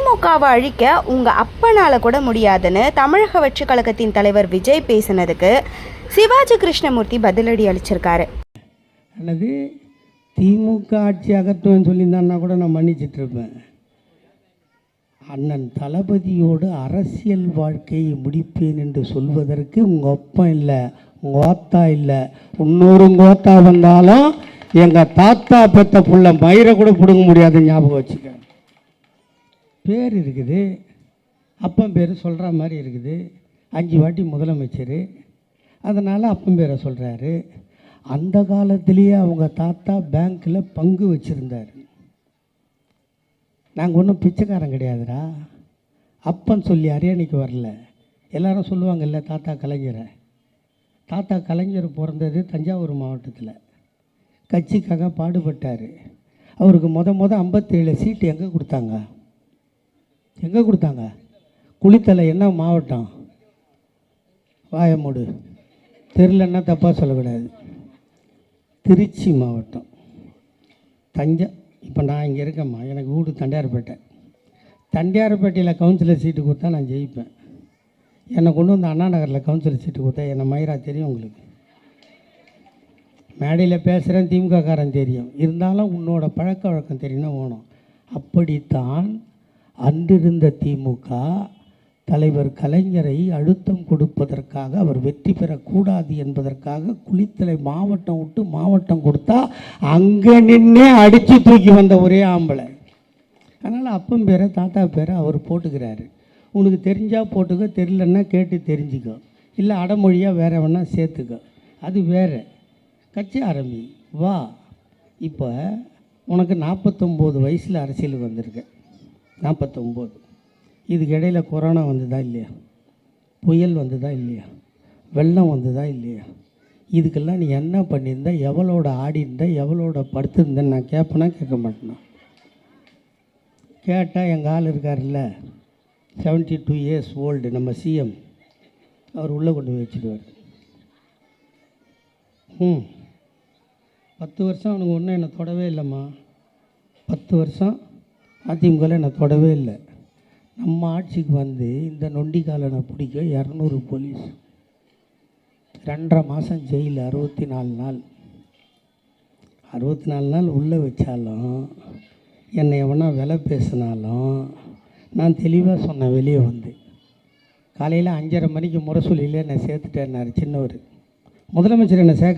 திமுகவை அழிக்க உங்கள் அப்பனால் கூட முடியாதுன்னு தமிழக வெற்றிக் கழகத்தின் தலைவர் விஜய் பேசினதுக்கு சிவாஜி கிருஷ்ணமூர்த்தி பதிலடி அளிச்சிருக்காரு. அல்லது திமுக ஆட்சி அகற்றுவேன்னு சொல்லியிருந்தான்னா கூட நான் மன்னிச்சிட்டு இருப்பேன். அண்ணன் தளபதியோடு அரசியல் வாழ்க்கையை முடிப்பேன் என்று சொல்வதற்கு உங்கள் அப்பன் இல்லை, உங்கள் ஓத்தா இல்லை, இன்னொரு ஓத்தா வந்தாலும் எங்கள் தாத்தா பெற்ற புள்ள மயிரை கூட பிடுங்க முடியாது, ஞாபகம் வச்சுக்க. பேர் இருக்குது, அப்பன் பேர் சொல்கிற மாதிரி இருக்குது. 5 வாட்டி முதலமைச்சர், அதனால் அப்பன் பேரை சொல்கிறாரு. அந்த காலத்திலேயே அவங்க தாத்தா பேங்க்கில் பங்கு வச்சுருந்தார். நாங்கள் ஒன்றும் பிச்சைக்காரன் கிடையாதுடா. அப்பன் சொல்லி அரியணைக்கு வரல. எல்லாரும் சொல்லுவாங்கல்ல தாத்தா கலைஞரை. தாத்தா கலைஞர் பிறந்தது தஞ்சாவூர் மாவட்டத்தில். கட்சிக்காக பாடுபட்டார். அவருக்கு மொத 57 சீட்டு எங்கே கொடுத்தாங்க? எங்கே கொடுத்தாங்க? குளித்தலை என்ன மாவட்டம்? வாயமூடு, தெரிலன்னா தப்பாக சொல்லக்கூடாது. திருச்சி மாவட்டம். இப்போ நான் இங்கே இருக்கேம்மா, எனக்கு வீடு தண்டையார்பேட்டை. தண்டையார்பேட்டையில் கவுன்சிலர் சீட்டு கொடுத்தா நான் ஜெயிப்பேன். என்னை கொண்டு வந்து அண்ணா நகரில் கவுன்சிலர் சீட்டு கொடுத்தா என்னை மயிரா தெரியும் உங்களுக்கு. மேடையில் பேசுகிறேன், திமுககாரன் தெரியும். இருந்தாலும் உன்னோட பழக்க வழக்கம் தெரியும்னா வேணும். அப்படித்தான் அன்றிருந்த திமுக தலைவர் கலைஞரை அழுத்தம் கொடுப்பதற்காக, அவர் வெற்றி பெறக்கூடாது என்பதற்காக குளித்தலை மாவட்டம் விட்டு மாவட்டம் கொடுத்தா அங்கே நின்னே அடித்து தூக்கி வந்த ஒரே ஆம்பளை. அதனால் அப்பன் பேரை தாத்தா பேரை அவர் போட்டுக்கிறாரு. உனக்கு தெரிஞ்சால் போட்டுக்க, தெரியலன்னா கேட்டு தெரிஞ்சுக்கோ, இல்லை அடமொழியாக வேற வேணா சேர்த்துக்கோ, அது வேறு. கட்சி ஆரம்பி வா. இப்போ உனக்கு 49 வயசில் அரசியலுக்கு வந்திருக்க. 49. இதுக்கு இடையில் கொரோனா வந்ததா இல்லையா? புயல் வந்ததா இல்லையா? வெள்ளம் வந்ததா இல்லையா? இதுக்கெல்லாம் நீ என்ன பண்ணியிருந்த? எவ்வளோட ஆடி இருந்த? எவ்வளோட படுத்திருந்தேன்னு நான் கேட்பேனா கேட்க மாட்டேனா? கேட்டால் எங்கள் ஆள் இருக்கார்ல, 72 இயர்ஸ் ஓல்டு, நம்ம சிஎம், அவர் உள்ளே கொண்டு போய் வச்சுடுவார். 10 வருஷம் அவனுக்கு ஒன்றும் என்னை தொடவே இல்லைம்மா. 10 வருஷம் அதிமுகவில் என்னை தொடவே இல்லை. நம்ம ஆட்சிக்கு வந்து இந்த நொண்டிக்காலனை பிடிக்க 200 போலீஸ், 2.5 மாதம் ஜெயில், 64 நாள். 64 நாள் உள்ளே வச்சாலும், என்னை எவனா விலை பேசினாலும் நான் தெளிவாக சொன்னேன். வெளியே வந்து காலையில் 5:30 மணிக்கு முரசொலியில் என்னை சேர்த்துட்டேன்னாரு சின்னவர். முதலமைச்சர் என்னை சேர்க்க